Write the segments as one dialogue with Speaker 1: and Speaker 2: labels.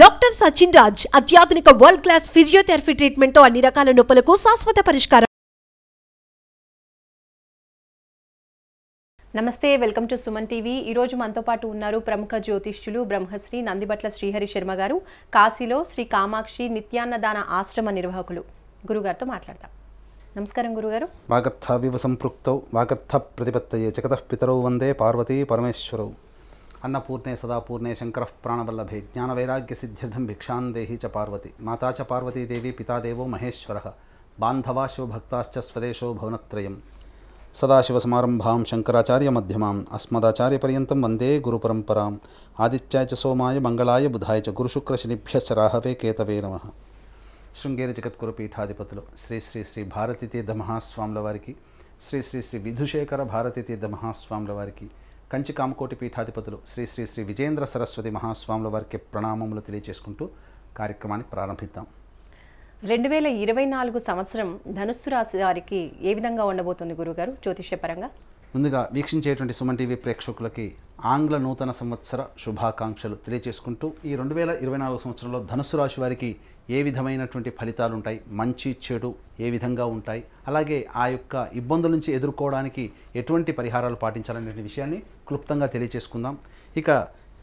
Speaker 1: Doctor Sachin Raj అత్యాధునిక world class physiotherapy treatment తో అన్ని రకాల నొప్పులకు శాశ్వత పరిష్కారం.
Speaker 2: నమస్తే, వెల్కమ్ టు సుమన్ టీవీ. ఈ రోజు మనతో పాటు ఉన్నారు ప్రముఖ జ్యోతిష్యులు బ్రహ్మశ్రీ నందిబట్ల శ్రీహరి శర్మ గారు, కాశీలో శ్రీ కామాక్షి నిత్యాన్నదాన ఆశ్రమ నిర్వాహకులు. గురుగారితో మాట్లాడతాం. నమస్కారం గురుగారు.
Speaker 3: వాగర్థావివ సంపృక్తౌ వాగర్థ ప్రతిపత్తయే జగతః పితరౌ వందే పార్వతీ పరమేశ్వరౌ. అన్నపూర్ణే సదాపూర్ణే శంకరః ప్రాణవల్లభే జ్ఞానవైరాగ్య సిద్ధ్యర్థం భిక్షాం దేహి చ పార్వతి. మాతా చ పార్వతీదేవి పితాదేవో మహేశ్వరః. బాంధవా శివభక్తాశ్చ స్వదేశో భువనత్రయం. సదాశివసమారంభాం శంకరాచార్య మధ్యమాం అస్మదాచార్యపర్యంతం వందే గురుపరంపరాం. ఆదిత్యాయ చ సోమాయ మంగళాయ బుధాయ చ గురుశుక్రశనిభ్యశ్చ రాహవే కేతవే నమః. శృంగేరి జగద్గురు పీఠాధిపతులు శ్రీ శ్రీ శ్రీ భారతీతీర్థ మహాస్వాముల వారికి, శ్రీ శ్రీ శ్రీ విధుశేఖర భారతీతీర్థ మహాస్వాముల వారికి, కంచి కామకోటి పీఠాధిపతులు శ్రీ శ్రీ శ్రీ విజేంద్ర సరస్వతి మహాస్వాముల వారికి ప్రణామములు తెలియజేసుకుంటూ కార్యక్రమాన్ని ప్రారంభిద్దాం.
Speaker 2: 2024 సంవత్సరం ధనుస్సు రాశి వారికి ఏ విధంగా ఉండబోతుంది గురుగారు జ్యోతిష్యపరంగా?
Speaker 3: ముందుగా వీక్షించేటువంటి సుమన్ టీవీ ప్రేక్షకులకి ఆంగ్ల నూతన సంవత్సర శుభాకాంక్షలు తెలియజేసుకుంటూ, ఈ 2024 సంవత్సరంలో ధనుస్సు రాశి వారికి ఏ విధమైనటువంటి ఫలితాలు ఉంటాయి, మంచి చెడు ఏ విధంగా ఉంటాయి, అలాగే ఆ యొక్క ఇబ్బందుల నుంచి ఎదుర్కోవడానికి ఎటువంటి పరిహారాలు పాటించాలనే విషయాన్ని క్లుప్తంగా తెలియజేసుకుందాం. ఇక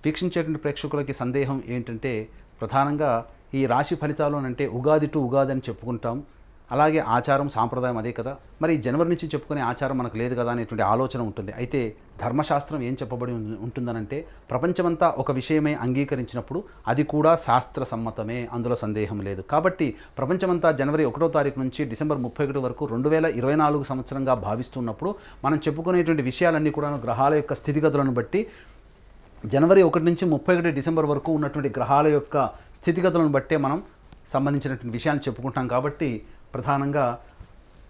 Speaker 3: వీక్షించేటువంటి ప్రేక్షకులకి సందేహం ఏంటంటే, ప్రధానంగా ఈ రాశి ఫలితాలు అంటే ఉగాది టు ఉగాది అని చెప్పుకుంటాం, అలాగే ఆచారం సాంప్రదాయం అదే కదా, మరి జనవరి నుంచి చెప్పుకునే ఆచారం మనకు లేదు కదా అనేటువంటి ఆలోచన ఉంటుంది. అయితే ధర్మశాస్త్రం ఏం చెప్పబడి ఉంటుందనంటే, ప్రపంచమంతా ఒక విషయమై అంగీకరించినప్పుడు అది కూడా శాస్త్ర సమ్మతమే, అందులో సందేహం లేదు. కాబట్టి ప్రపంచమంతా జనవరి 1వ తారీఖు నుంచి డిసెంబర్ 31 వరకు 2024 సంవత్సరంగా భావిస్తున్నప్పుడు మనం చెప్పుకునేటువంటి విషయాలన్నీ కూడా గ్రహాల యొక్క స్థితిగతులను బట్టి, జనవరి 1 నుంచి 31 డిసెంబర్ వరకు ఉన్నటువంటి గ్రహాల యొక్క స్థితిగతులను బట్టే మనం సంబంధించినటువంటి విషయాన్ని చెప్పుకుంటాం. కాబట్టి ప్రధానంగా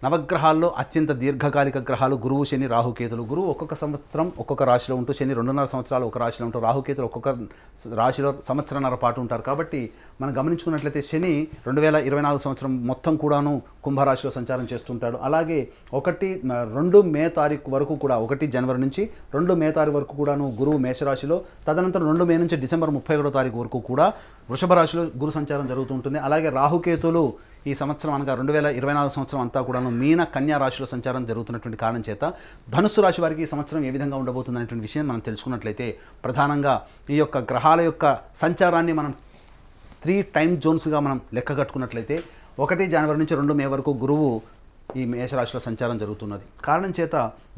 Speaker 3: నవగ్రహాల్లో అత్యంత దీర్ఘకాలిక గ్రహాలు గురువు, శని, రాహుకేతులు. గురువు ఒక్కొక్క సంవత్సరం ఒక్కొక్క రాశిలో ఉంటూ, శని 2.5 సంవత్సరాలు ఒక రాశిలో ఉంటూ, రాహుకేతులు ఒక్కొక్క రాశిలో సంవత్సరన్నర పాటు ఉంటారు. కాబట్టి మనం గమనించుకున్నట్లయితే శని 2024 సంవత్సరం మొత్తం కూడాను కుంభరాశిలో సంచారం చేస్తుంటాడు. అలాగే 2 మే తారీఖు వరకు కూడా, 1 జనవరి నుంచి 2 మే తారీఖు వరకు కూడాను గురువు మేషరాశిలో, తదనంతరం 2 మే నుంచి డిసెంబర్ 31 తారీఖు వరకు కూడా వృషభ రాశిలో గురు సంచారం జరుగుతుంటుంది. అలాగే రాహుకేతులు ఈ సంవత్సరం అనగా 2024 సంవత్సరం అంతా కూడాను మీన కన్యా రాశిలో సంచారం జరుగుతున్నటువంటి కారణం చేత ధనుస్సు రాశి వారికి ఈ సంవత్సరం ఏ విధంగా ఉండబోతుంది అనేటువంటి విషయం మనం తెలుసుకున్నట్లయితే, ప్రధానంగా ఈ యొక్క గ్రహాల యొక్క సంచారాన్ని మనం 3 టైమ్ జోన్స్గా మనం లెక్క కట్టుకున్నట్లయితే, 1 జనవరి నుంచి 2 మే వరకు గురువు ఈ మేషరాశిలో సంచారం జరుగుతున్నది. కారణం చేత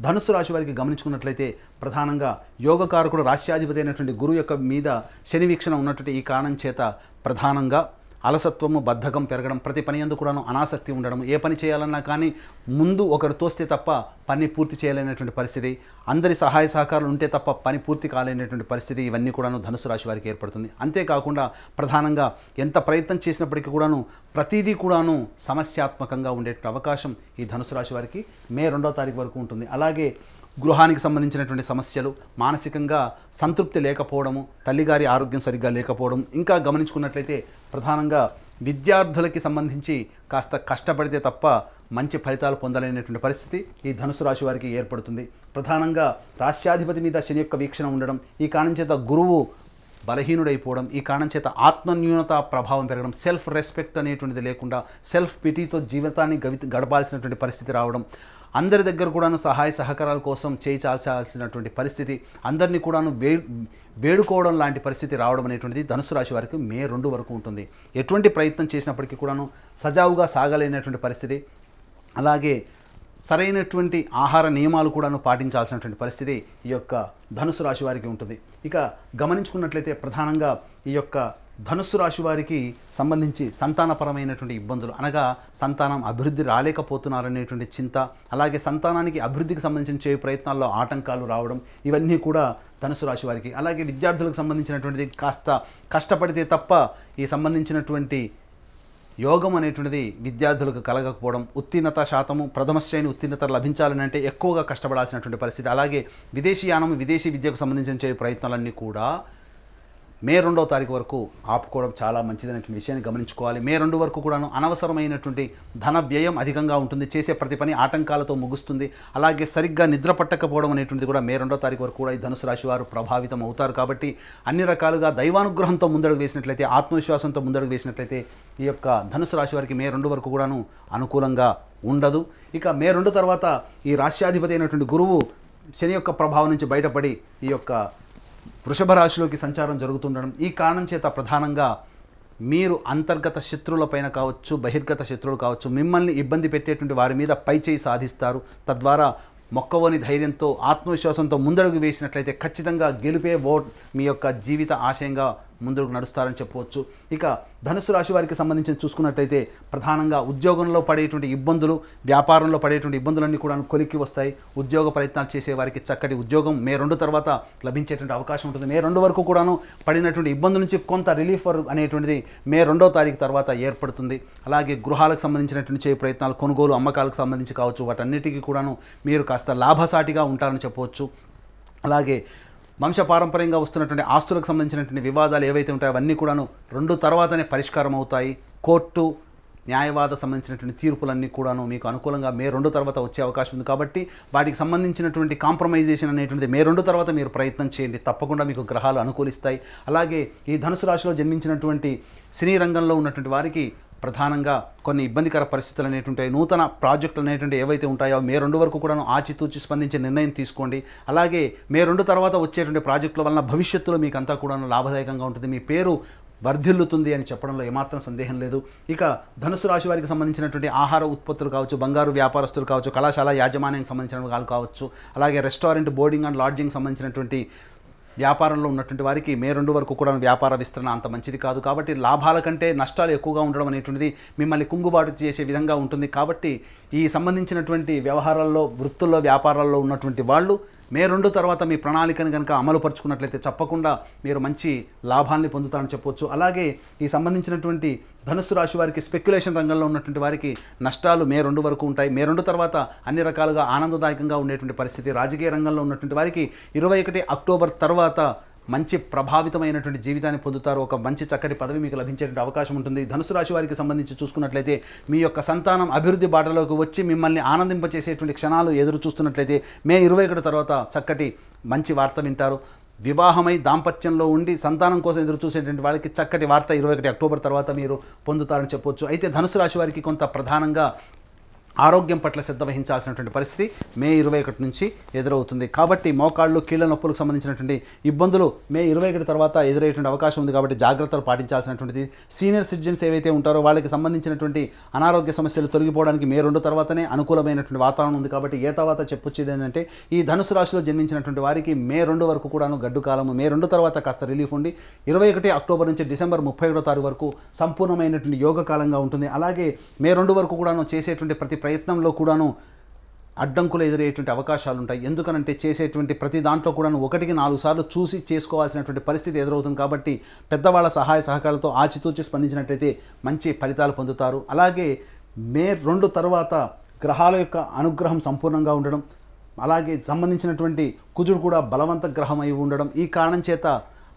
Speaker 3: ధనుస్సు రాశి వారికి గమనించుకున్నట్లయితే, ప్రధానంగా యోగకారకుడు రాశ్యాధిపతి అయినటువంటి గురువు యొక్క మీద శని వీక్షణ ఉన్నటువంటి ఈ కారణం చేత ప్రధానంగా అలసత్వము, బద్ధకం పెరగడం, ప్రతి పని యందు కూడాను అనాసక్తి ఉండడం, ఏ పని చేయాలన్నా కానీ ముందు ఒకరు తోస్తే తప్ప పని పూర్తి చేయలేనటువంటి పరిస్థితి, అందరి సహాయ సహకారాలు ఉంటే తప్ప పని పూర్తి కాలేనటువంటి పరిస్థితి, ఇవన్నీ కూడాను ధనుసు రాశి వారికి ఏర్పడుతుంది. అంతేకాకుండా ప్రధానంగా ఎంత ప్రయత్నం చేసినప్పటికీ కూడాను ప్రతిదీ కూడాను సమస్యాత్మకంగా ఉండేటువంటి అవకాశం ఈ ధనుసు రాశి వారికి మే 2వ తారీఖు వరకు ఉంటుంది. అలాగే గృహానికి సంబంధించినటువంటి సమస్యలు, మానసికంగా సంతృప్తి లేకపోవడము, తల్లిగారి ఆరోగ్యం సరిగ్గా లేకపోవడం, ఇంకా గమనించుకున్నట్లయితే ప్రధానంగా విద్యార్థులకి సంబంధించి కాస్త కష్టపడితే తప్ప మంచి ఫలితాలు పొందలేనటువంటి పరిస్థితి ఈ ధనుసు రాశి వారికి ఏర్పడుతుంది. ప్రధానంగా రాష్ట్రాధిపతి మీద శని యొక్క వీక్షణ ఉండడం, ఈ కారణం చేత గురువు బలహీనుడైపోవడం, ఈ కారణం చేత ఆత్మన్యూనత ప్రభావం పెరగడం, సెల్ఫ్ రెస్పెక్ట్ అనేటువంటిది లేకుండా సెల్ఫ్ పిటీతో జీవితాన్ని గడపాల్సినటువంటి పరిస్థితి రావడం, అందరి దగ్గర కూడాను సహాయ సహకారాల కోసం చేయి చాల్చాల్సినటువంటి పరిస్థితి, అందరినీ కూడాను వేడుకోవడం లాంటి పరిస్థితి రావడం అనేటువంటిది ధనుసు రాశి వారికి మే 2 వరకు ఉంటుంది. ఎటువంటి ప్రయత్నం చేసినప్పటికీ కూడాను సజావుగా సాగలేనటువంటి పరిస్థితి, అలాగే సరైనటువంటి ఆహార నియమాలు కూడాను పాటించాల్సినటువంటి పరిస్థితి ఈ యొక్క ధనుసు రాశి వారికి ఉంటుంది. ఇక గమనించుకున్నట్లయితే ప్రధానంగా ఈ యొక్క ధనుస్సు రాశి వారికి సంబంధించి సంతానపరమైనటువంటి ఇబ్బందులు, అనగా సంతానం అభివృద్ధి రాలేకపోతున్నారనేటువంటి చింత, అలాగే సంతానానికి అభివృద్ధికి సంబంధించిన చేయు ప్రయత్నాల్లో ఆటంకాలు రావడం, ఇవన్నీ కూడా ధనుస్సు రాశి వారికి. అలాగే విద్యార్థులకు సంబంధించినటువంటిది కాస్త కష్టపడితే తప్ప ఈ సంబంధించినటువంటి యోగం అనేటువంటిది విద్యార్థులకు కలగకపోవడం, ఉత్తీర్ణత శాతము ప్రథమ శ్రేణి ఉత్తీర్ణత లభించాలని అంటే ఎక్కువగా కష్టపడాల్సినటువంటి పరిస్థితి, అలాగే విదేశీయానము, విదేశీ విద్యకు సంబంధించిన చేయు ప్రయత్నాలన్నీ కూడా మే 2వ తారీఖు వరకు ఆపుకోవడం చాలా మంచిదనేటువంటి విషయాన్ని గమనించుకోవాలి. మే 2 వరకు కూడాను అనవసరమైనటువంటి ధన వ్యయం అధికంగా ఉంటుంది. చేసే ప్రతి పని ఆటంకాలతో ముగుస్తుంది. అలాగే సరిగ్గా నిద్ర పట్టకపోవడం అనేటువంటిది కూడా మే 2వ తారీఖు వరకు కూడా ఈ ధనుసు రాశి వారు ప్రభావితం అవుతారు. కాబట్టి అన్ని రకాలుగా దైవానుగ్రహంతో ముందడుగు వేసినట్లయితే, ఆత్మవిశ్వాసంతో ముందడుగు వేసినట్లయితే ఈ యొక్క ధనుసు రాశి వారికి మే 2 వరకు కూడాను అనుకూలంగా ఉండదు. ఇక మే 2 తర్వాత ఈ రాశ్యాధిపతి అయినటువంటి గురువు శని యొక్క ప్రభావం నుంచి బయటపడి ఈ యొక్క వృషభ రాశిలోకి సంచారం జరుగుతుండడం, ఈ కారణం చేత ప్రధానంగా మీరు అంతర్గత శత్రువులపైన కావచ్చు, బహిర్గత శత్రువులు కావచ్చు, మిమ్మల్ని ఇబ్బంది పెట్టేటువంటి వారి మీద పైచేయి సాధిస్తారు. తద్వారా మొక్కవోని ధైర్యంతో, ఆత్మవిశ్వాసంతో ముందడుగు వేసినట్లయితే ఖచ్చితంగా గెలుపే మీ యొక్క జీవిత ఆశయంగా ముందుకు నడుస్తారని చెప్పవచ్చు. ఇక ధనుసు రాశి వారికి సంబంధించి చూసుకున్నట్లయితే ప్రధానంగా ఉద్యోగంలో పడేటువంటి ఇబ్బందులు, వ్యాపారంలో పడేటువంటి ఇబ్బందులన్నీ కూడా కొలిక్కి వస్తాయి. ఉద్యోగ ప్రయత్నాలు చేసే వారికి చక్కటి ఉద్యోగం మే 2 తర్వాత లభించేటువంటి అవకాశం ఉంటుంది. మే 2 వరకు కూడాను పడినటువంటి ఇబ్బందుల నుంచి కొంత రిలీఫ్ అనేటువంటిది మే 2వ తారీఖు తర్వాత ఏర్పడుతుంది. అలాగే గృహాలకు సంబంధించినటువంటి చేయ ప్రయత్నాలు, కొనుగోలు అమ్మకాలకు సంబంధించి కావచ్చు, వాటన్నిటికీ కూడాను మీరు కాస్త లాభసాటిగా ఉంటారని చెప్పవచ్చు. అలాగే వంశపారంపర్యంగా వస్తున్నటువంటి ఆస్తులకు సంబంధించినటువంటి వివాదాలు ఏవైతే ఉంటాయో అవన్నీ కూడాను 2 తర్వాతనే పరిష్కారం అవుతాయి. కోర్టు న్యాయవాద సంబంధించినటువంటి తీర్పులన్నీ కూడాను మీకు అనుకూలంగా మే 2 తర్వాత వచ్చే అవకాశం ఉంది. కాబట్టి వాటికి సంబంధించినటువంటి కాంప్రమైజేషన్ అనేటువంటిది మే 2 తర్వాత మీరు ప్రయత్నం చేయండి. తప్పకుండా మీకు గ్రహాలు అనుకూలిస్తాయి. అలాగే ఈ ధనుసు రాశిలో జన్మించినటువంటి సినీ రంగంలో ఉన్నటువంటి వారికి ప్రధానంగా కొన్ని ఇబ్బందికర పరిస్థితులు అనేటువంటి నూతన ప్రాజెక్టులు అనేటువంటి ఏవైతే ఉంటాయో మే 2 వరకు కూడాను ఆచితూచి స్పందించే నిర్ణయం తీసుకోండి. అలాగే మే 2 తర్వాత వచ్చేటువంటి ప్రాజెక్టుల వలన భవిష్యత్తులో మీకు అంతా కూడాను లాభదాయకంగా ఉంటుంది. మీ పేరు వర్ధిల్లుతుంది అని చెప్పడంలో ఏమాత్రం సందేహం లేదు. ఇక ధనుసు రాశి వారికి సంబంధించినటువంటి ఆహార ఉత్పత్తులు కావచ్చు, బంగారు వ్యాపారస్తులు కావచ్చు, కళాశాల యాజమాన్యానికి సంబంధించిన వాళ్ళు కావచ్చు, అలాగే రెస్టారెంట్, బోర్డింగ్ అండ్ లాడ్జింగ్ సంబంధించినటువంటి వ్యాపారంలో ఉన్నటువంటి వారికి మే 2 వరకు కూడా వ్యాపార విస్తరణ అంత మంచిది కాదు. కాబట్టి లాభాల కంటే నష్టాలు ఎక్కువగా ఉండడం అనేటువంటిది మిమ్మల్ని కుంగుబాటు చేసే విధంగా ఉంటుంది. కాబట్టి ఈ సంబంధించినటువంటి వ్యవహారాల్లో, వృత్తుల్లో, వ్యాపారాల్లో ఉన్నటువంటి వాళ్ళు మే 2 తర్వాత మీ ప్రణాళికను కనుక అమలు పరుచుకున్నట్లయితే తప్పకుండా మీరు మంచి లాభాన్ని పొందుతారని చెప్పవచ్చు. అలాగే ఈ సంబంధించినటువంటి ధనుస్సు రాశి వారికి స్పెక్యులేషన్ రంగంలో ఉన్నటువంటి వారికి నష్టాలు మే 2 వరకు ఉంటాయి. మే 2 తర్వాత అన్ని రకాలుగా ఆనందదాయకంగా ఉండేటువంటి పరిస్థితి. రాజకీయ రంగంలో ఉన్నటువంటి వారికి 21 అక్టోబర్ తర్వాత మంచి ప్రభావితమైనటువంటి జీవితాన్ని పొందుతారు. ఒక మంచి చక్కటి పదవి మీకు లభించేటువంటి అవకాశం ఉంటుంది. ధనుసు రాశి వారికి సంబంధించి చూసుకున్నట్లయితే మీ యొక్క సంతానం అభివృద్ధి బాటలోకి వచ్చి మిమ్మల్ని ఆనందింపచేసేటువంటి క్షణాలు ఎదురు చూస్తున్నట్లయితే మే 21 తర్వాత చక్కటి మంచి వార్త వింటారు. వివాహమై దాంపత్యంలో ఉండి సంతానం కోసం ఎదురు చూసేటువంటి వాళ్ళకి చక్కటి వార్త 21 అక్టోబర్ తర్వాత మీరు పొందుతారని చెప్పవచ్చు. అయితే ధనుసు రాశి వారికి కొంత ప్రధానంగా ఆరోగ్యం పట్ల శ్రద్ధ వహించాల్సినటువంటి పరిస్థితి మే 21 నుంచి ఎదురవుతుంది. కాబట్టి మోకాళ్ళు, కీళ్ళ నొప్పులకు సంబంధించినటువంటి ఇబ్బందులు మే 21 తర్వాత ఎదురయ్యేటువంటి అవకాశం ఉంది. కాబట్టి జాగ్రత్తలు పాటించాల్సినటువంటిది. సీనియర్ సిటిజన్స్ ఏవైతే ఉంటారో వాళ్ళకి సంబంధించినటువంటి అనారోగ్య సమస్యలు తొలగిపోవడానికి మే 2 తర్వాతనే అనుకూలమైనటువంటి వాతావరణం ఉంది. కాబట్టి ఏ తర్వాత చెప్పొచ్చేది ఏంటంటే ఈ ధనుసు రాశిలో జన్మించినటువంటి వారికి మే 2 వరకు కూడాను గడ్డు కాలము. మే 2 తర్వాత కాస్త రిలీఫ్ ఉండి 21 అక్టోబర్ నుంచి డిసెంబర్ 31 తారీఖు వరకు సంపూర్ణమైనటువంటి యోగ కాలంగా ఉంటుంది. అలాగే మే 2 వరకు కూడాను చేసేటువంటి ప్రతి ప్రయత్నంలో కూడాను అడ్డంకులు ఎదురయ్యేటువంటి అవకాశాలు ఉంటాయి. ఎందుకనంటే చేసేటువంటి ప్రతి దాంట్లో కూడాను 1కి 4 సార్లు చూసి చేసుకోవాల్సినటువంటి పరిస్థితి ఎదురవుతుంది. కాబట్టి పెద్దవాళ్ళ సహాయ సహకారాలతో ఆచితూచి స్పందించినట్లయితే మంచి ఫలితాలు పొందుతారు. అలాగే మే 2 తర్వాత గ్రహాల యొక్క అనుగ్రహం సంపూర్ణంగా ఉండడం, అలాగే సంబంధించినటువంటి కుజుడు కూడా బలవంత గ్రహం అయి ఉండడం, ఈ కారణం చేత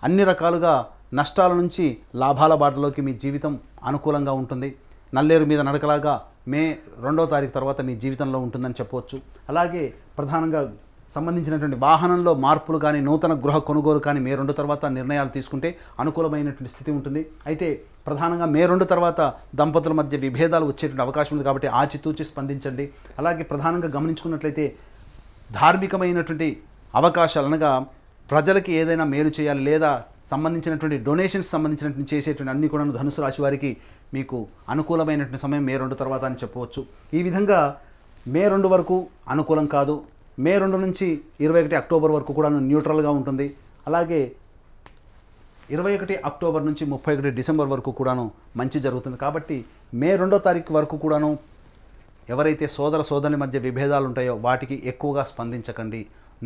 Speaker 3: అన్ని రకాలుగా నష్టాల నుంచి లాభాల బాటలోకి మీ జీవితం అనుకూలంగా ఉంటుంది. నల్లేరు మీద నడకలాగా మే 2వ తారీఖు తర్వాత మీ జీవితంలో ఉంటుందని చెప్పవచ్చు. అలాగే ప్రధానంగా సంబంధించినటువంటి వాహనంలో మార్పులు కానీ, నూతన గృహ కొనుగోలు కానీ మే 2 తర్వాత నిర్ణయాలు తీసుకుంటే అనుకూలమైనటువంటి స్థితి ఉంటుంది. అయితే ప్రధానంగా మే 2 తర్వాత దంపతుల మధ్య విభేదాలు వచ్చేటువంటి అవకాశం ఉంది. కాబట్టి ఆచితూచి స్పందించండి. అలాగే ప్రధానంగా గమనించుకున్నట్లయితే ధార్మికమైనటువంటి అవకాశాలు, అనగా ప్రజలకి ఏదైనా మేలు చేయాలి లేదా సంబంధించినటువంటి డొనేషన్స్ సంబంధించినటువంటి చేసేటువంటి అన్ని కూడా ధనుసు రాశి వారికి మీకు అనుకూలమైనటువంటి సమయం మే 2 తర్వాత అని చెప్పవచ్చు. ఈ విధంగా మే 2 వరకు అనుకూలం కాదు. మే 2 నుంచి 21 అక్టోబర్ వరకు కూడా న్యూట్రల్గా ఉంటుంది. అలాగే 21 అక్టోబర్ నుంచి 31 డిసెంబర్ వరకు కూడాను మంచి జరుగుతుంది. కాబట్టి మే 2వ తారీఖు వరకు కూడాను ఎవరైతే సోదర సోదరుల మధ్య విభేదాలు ఉంటాయో వాటికి ఎక్కువగా స్పందించకండి.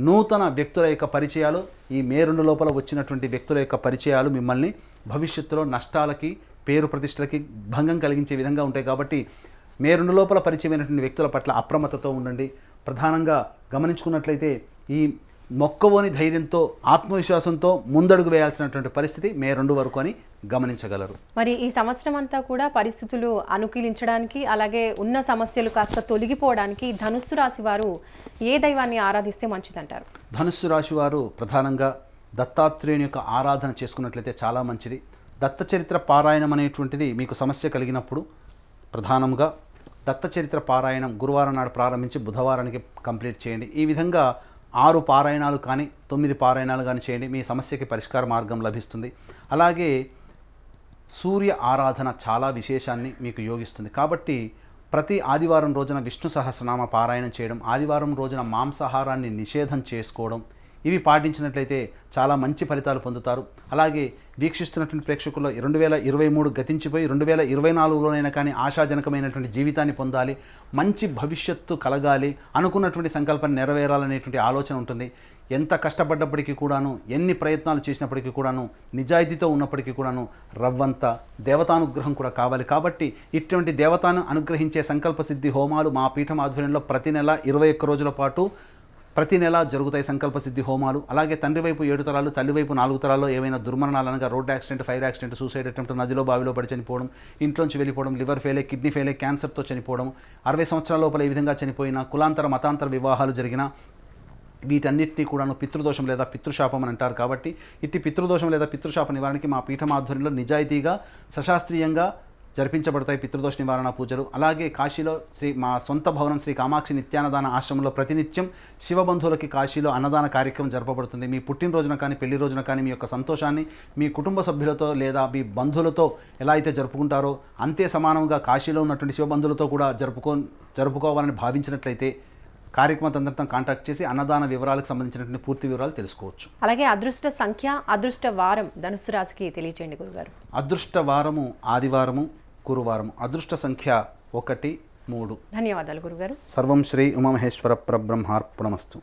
Speaker 3: నూతన వ్యక్తుల యొక్క పరిచయాలు, ఈ మే 2 లోపల వచ్చినటువంటి వ్యక్తుల యొక్క పరిచయాలు మిమ్మల్ని భవిష్యత్తులో నష్టాలకి, పేరు ప్రతిష్టలకి భంగం కలిగించే విధంగా ఉంటాయి. కాబట్టి మే 2 లోపల పరిచయమైనటువంటి వ్యక్తుల పట్ల అప్రమత్తతో ఉండండి. ప్రధానంగా గమనించుకున్నట్లయితే ఈ మొక్కవోని ధైర్యంతో ఆత్మవిశ్వాసంతో ముందడుగు వేయాల్సినటువంటి పరిస్థితి మే 2 వరకు అని గమనించగలరు.
Speaker 2: మరి ఈ సంవత్సరం అంతా కూడా పరిస్థితులు అనుకూలించడానికి అలాగే ఉన్న సమస్యలు కాస్త తొలగిపోవడానికి ధనుస్సు రాశి వారు ఏ దైవాన్ని ఆరాధిస్తే మంచిదంటారు?
Speaker 3: ధనుస్సు రాశి వారు ప్రధానంగా దత్తాత్రేయుని యొక్క ఆరాధన చేసుకున్నట్లయితే చాలా మంచిది. దత్త చరిత్ర పారాయణం అనేటువంటిది మీకు సమస్య కలిగినప్పుడు ప్రధానంగా దత్త చరిత్ర పారాయణం గురువారం నాడు ప్రారంభించి బుధవారానికి కంప్లీట్ చేయండి. ఈ విధంగా 6 పారాయణాలు కానీ 9 పారాయణాలు కానీ చేయండి, మీ సమస్యకి పరిష్కార మార్గం లభిస్తుంది. అలాగే సూర్య ఆరాధన చాలా విశేషాన్ని మీకు యోగిస్తుంది. కాబట్టి ప్రతి ఆదివారం రోజున విష్ణు సహస్రనామ పారాయణం చేయడం, ఆదివారం రోజున మాంసాహారాన్ని నిషేధం చేసుకోవడం, ఇవి పాటించినట్లయితే చాలా మంచి ఫలితాలు పొందుతారు. అలాగే వీక్షిస్తున్నటువంటి ప్రేక్షకుల్లో 2023 గతించిపోయి 2024లోనైనా కానీ ఆశాజనకమైనటువంటి జీవితాన్ని పొందాలి, మంచి భవిష్యత్తు కలగాలి, అనుకున్నటువంటి సంకల్పం నెరవేరాలనేటువంటి ఆలోచన ఉంటుంది. ఎంత కష్టపడ్డప్పటికీ కూడాను, ఎన్ని ప్రయత్నాలు చేసినప్పటికీ కూడాను, నిజాయితీతో ఉన్నప్పటికీ కూడాను రవ్వంత దేవతానుగ్రహం కూడా కావాలి. కాబట్టి ఇటువంటి దేవతాను అనుగ్రహించే సంకల్ప సిద్ధి హోమాలు మా పీఠం ఆధ్వర్యంలో ప్రతి నెల 21 రోజుల పాటు ప్రతి నెల జరుగుతాయి సంకల్ప సిద్ధి హోమాలు. అలాగే తండ్రి వైపు 7 తరాలు, తల్లి వైపు 4 తరాల్లో ఏవైనా దుర్మరణాలు అనగా road accident, fire accident, suicide attempt, నదిలో బావిలో పడి చనిపోవడం, ఇంట్లోంచి వెళ్ళిపోవడం, లివర్ ఫెయిలే, కిడ్నీ ఫెయిలే, క్యాన్సర్తో చనిపోవడం, 60 సంవత్సరాల లోపల ఈ విధంగా చనిపోయిన, కులాంతర మతాంతర వివాహాలు జరిగిన, వీటన్నిటినీ కూడాను పితృదోషం లేదా పితృశాపం అని అంటారు. కాబట్టి ఇట్టి పితృదోషం లేదా పితృశాప నివారణకి మా పీఠం ఆధ్వర్యంలో నిజాయితీగా సశాస్త్రీయంగా జరిపించబడతాయి పితృదోష నివారణ పూజలు. అలాగే కాశీలో మా సొంత భవనం శ్రీ కామాక్షి నిత్యాన్నదాన ఆశ్రమంలో ప్రతినిత్యం శివబంధువులకి కాశీలో అన్నదాన కార్యక్రమం జరపబడుతుంది. మీ పుట్టినరోజున కానీ పెళ్లి రోజున కానీ మీ యొక్క సంతోషాన్ని మీ కుటుంబ సభ్యులతో లేదా మీ బంధువులతో ఎలా అయితే జరుపుకుంటారో అంతే సమానంగా కాశీలో ఉన్నటువంటి శివబంధువులతో కూడా జరుపుకోవాలని భావించినట్లయితే కార్యక్రమం అంతా కాంటాక్ట్ చేసి అన్నదాన వివరాలకు సంబంధించినటువంటి పూర్తి వివరాలు తెలుసుకోవచ్చు.
Speaker 2: అలాగే అదృష్ట సంఖ్య, అదృష్ట వారం ధనుస్సు రాశికి తెలియజేయండి గురుగారు.
Speaker 3: అదృష్ట వారము ఆదివారము, గురువారము. అదృష్ట సంఖ్య 1, 3.
Speaker 2: ధన్యవాదాలు గురుగారు.
Speaker 3: సర్వం శ్రీ ఉమామహేశ్వర పరబ్రహ్మార్పణమస్తు.